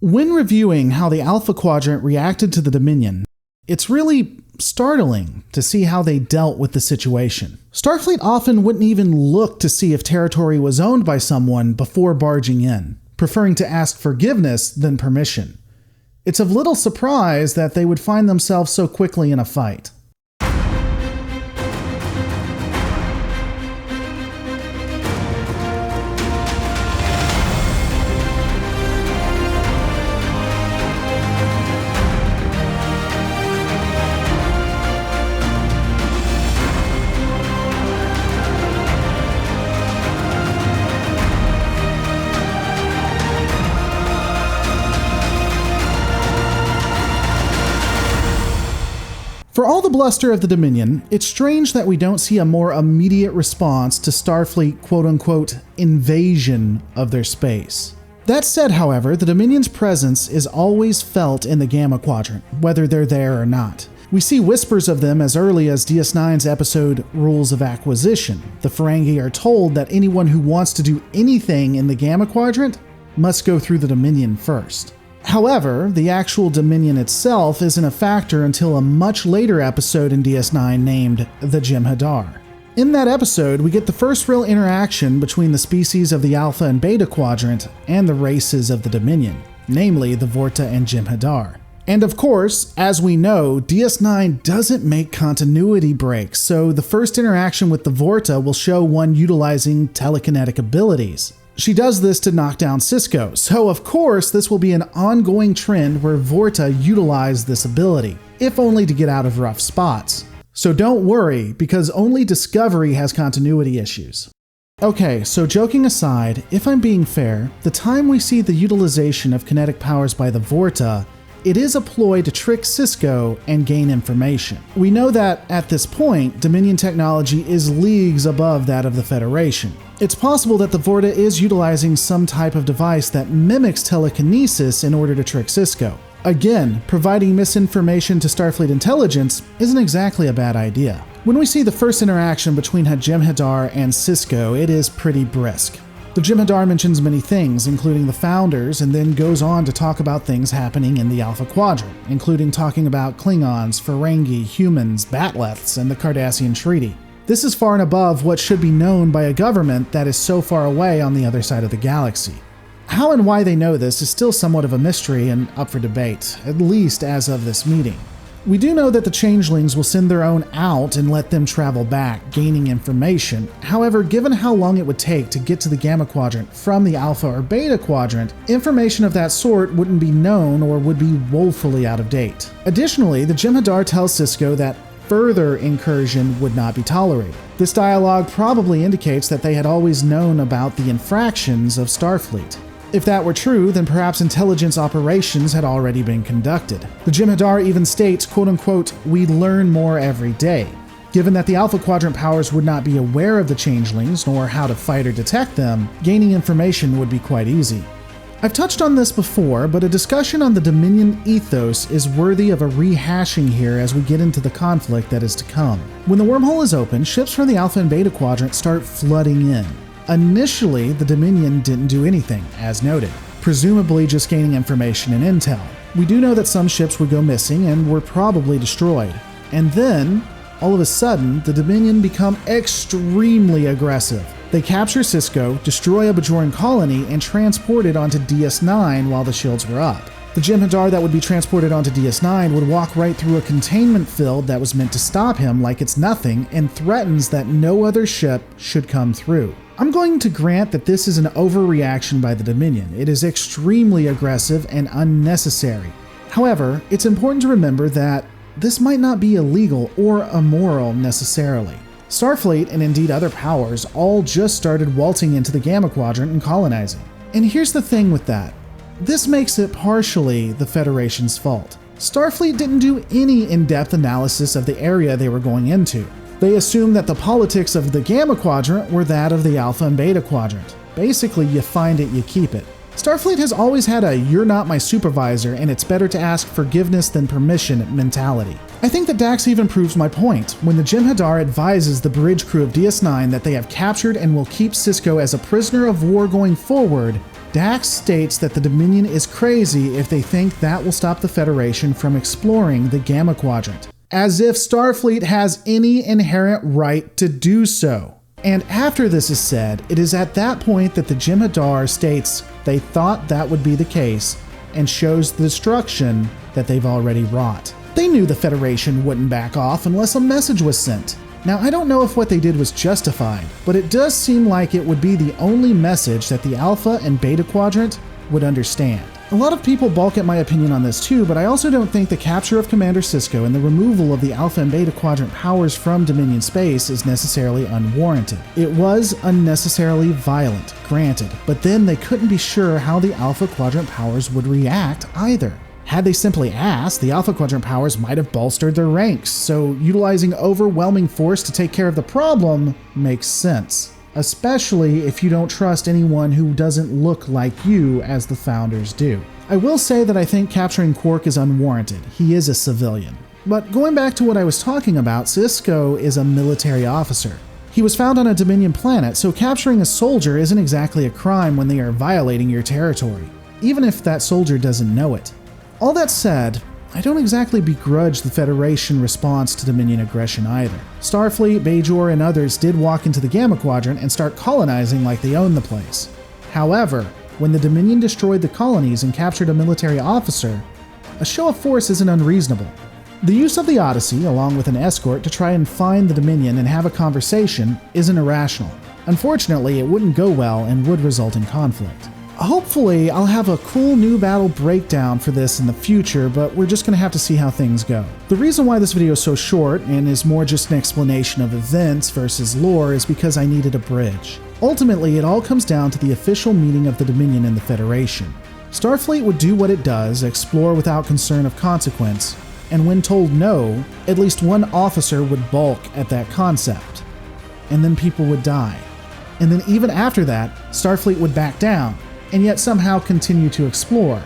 When reviewing how the Alpha Quadrant reacted to the Dominion, it's really startling to see how they dealt with the situation. Starfleet often wouldn't even look to see if territory was owned by someone before barging in, preferring to ask forgiveness than permission. It's of little surprise that they would find themselves so quickly in a fight. For all the bluster of the Dominion, it's strange that we don't see a more immediate response to Starfleet quote-unquote invasion of their space. That said, however, the Dominion's presence is always felt in the Gamma Quadrant, whether they're there or not. We see whispers of them as early as DS9's episode Rules of Acquisition. The Ferengi are told that anyone who wants to do anything in the Gamma Quadrant must go through the Dominion first. However, the actual Dominion itself isn't a factor until a much later episode in DS9 named the Jem'Hadar. In that episode, we get the first real interaction between the species of the Alpha and Beta Quadrant and the races of the Dominion, namely the Vorta and Jem'Hadar. And of course, as we know, DS9 doesn't make continuity breaks, so the first interaction with the Vorta will show one utilizing telekinetic abilities. She does this to knock down Sisko, so of course this will be an ongoing trend where Vorta utilize this ability, if only to get out of rough spots. So don't worry, because only Discovery has continuity issues. Okay, so joking aside, if I'm being fair, the time we see the utilization of kinetic powers by the Vorta, it is a ploy to trick Sisko and gain information. We know that, at this point, Dominion technology is leagues above that of the Federation. It's possible that the Vorta is utilizing some type of device that mimics telekinesis in order to trick Sisko. Again, providing misinformation to Starfleet intelligence isn't exactly a bad idea. When we see the first interaction between Jem'Hadar and Sisko, it is pretty brisk. The Jem'Hadar mentions many things, including the Founders, and then goes on to talk about things happening in the Alpha Quadrant, including talking about Klingons, Ferengi, humans, Bat'leths, and the Cardassian Treaty. This is far and above what should be known by a government that is so far away on the other side of the galaxy. How and why they know this is still somewhat of a mystery and up for debate, at least as of this meeting. We do know that the Changelings will send their own out and let them travel back, gaining information. However, given how long it would take to get to the Gamma Quadrant from the Alpha or Beta Quadrant, information of that sort wouldn't be known or would be woefully out of date. Additionally, the Jem'Hadar tells Sisko that further incursion would not be tolerated. This dialogue probably indicates that they had always known about the infractions of Starfleet. If that were true, then perhaps intelligence operations had already been conducted. The Jem'Hadar even states, quote-unquote, "We learn more every day." Given that the Alpha Quadrant powers would not be aware of the Changelings, nor how to fight or detect them, gaining information would be quite easy. I've touched on this before, but a discussion on the Dominion ethos is worthy of a rehashing here as we get into the conflict that is to come. When the wormhole is open, ships from the Alpha and Beta Quadrant start flooding in. Initially, the Dominion didn't do anything, as noted, presumably just gaining information and intel. We do know that some ships would go missing and were probably destroyed. And then, all of a sudden, the Dominion become extremely aggressive. They capture Sisko, destroy a Bajoran colony, and transport it onto DS9 while the shields were up. The Jem'Hadar that would be transported onto DS9 would walk right through a containment field that was meant to stop him like it's nothing and threatens that no other ship should come through. I'm going to grant that this is an overreaction by the Dominion. It is extremely aggressive and unnecessary. However, it's important to remember that this might not be illegal or immoral necessarily. Starfleet, and indeed other powers, all just started waltzing into the Gamma Quadrant and colonizing. And here's the thing with that. This makes it partially the Federation's fault. Starfleet didn't do any in-depth analysis of the area they were going into. They assumed that the politics of the Gamma Quadrant were that of the Alpha and Beta Quadrant. Basically, you find it, you keep it. Starfleet has always had a "you're not my supervisor and it's better to ask forgiveness than permission" mentality. I think that Dax even proves my point when the Jem'Hadar advises the bridge crew of DS9 that they have captured and will keep Sisko as a prisoner of war going forward Dax states that the Dominion is crazy if they think that will stop the Federation from exploring the Gamma Quadrant, as if Starfleet has any inherent right to do so. And after this is said, it is at that point that the Jem'Hadar states they thought that would be the case and shows the destruction that they've already wrought. They knew the Federation wouldn't back off unless a message was sent. Now, I don't know if what they did was justified, but it does seem like it would be the only message that the Alpha and Beta Quadrant would understand. A lot of people balk at my opinion on this too, but I also don't think the capture of Commander Sisko and the removal of the Alpha and Beta Quadrant powers from Dominion space is necessarily unwarranted. It was unnecessarily violent, granted, but then they couldn't be sure how the Alpha Quadrant powers would react either. Had they simply asked, the Alpha Quadrant powers might have bolstered their ranks, so utilizing overwhelming force to take care of the problem makes sense. Especially if you don't trust anyone who doesn't look like you as the Founders do. I will say that I think capturing Quark is unwarranted. He is a civilian. But going back to what I was talking about, Sisko is a military officer. He was found on a Dominion planet, so capturing a soldier isn't exactly a crime when they are violating your territory, even if that soldier doesn't know it. All that said, I don't exactly begrudge the Federation response to Dominion aggression either. Starfleet, Bajor, and others did walk into the Gamma Quadrant and start colonizing like they owned the place. However, when the Dominion destroyed the colonies and captured a military officer, a show of force isn't unreasonable. The use of the Odyssey, along with an escort to try and find the Dominion and have a conversation, isn't irrational. Unfortunately, it wouldn't go well and would result in conflict. Hopefully, I'll have a cool new battle breakdown for this in the future, but we're just going to have to see how things go. The reason why this video is so short and is more just an explanation of events versus lore is because I needed a bridge. Ultimately, it all comes down to the official meaning of the Dominion and the Federation. Starfleet would do what it does, explore without concern of consequence, and when told no, at least one officer would balk at that concept. And then people would die. And then even after that, Starfleet would back down, and yet somehow continue to explore,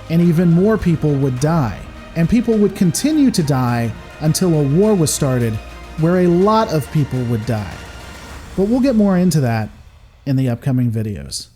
and even more people would die. And people would continue to die until a war was started where a lot of people would die. But we'll get more into that in the upcoming videos.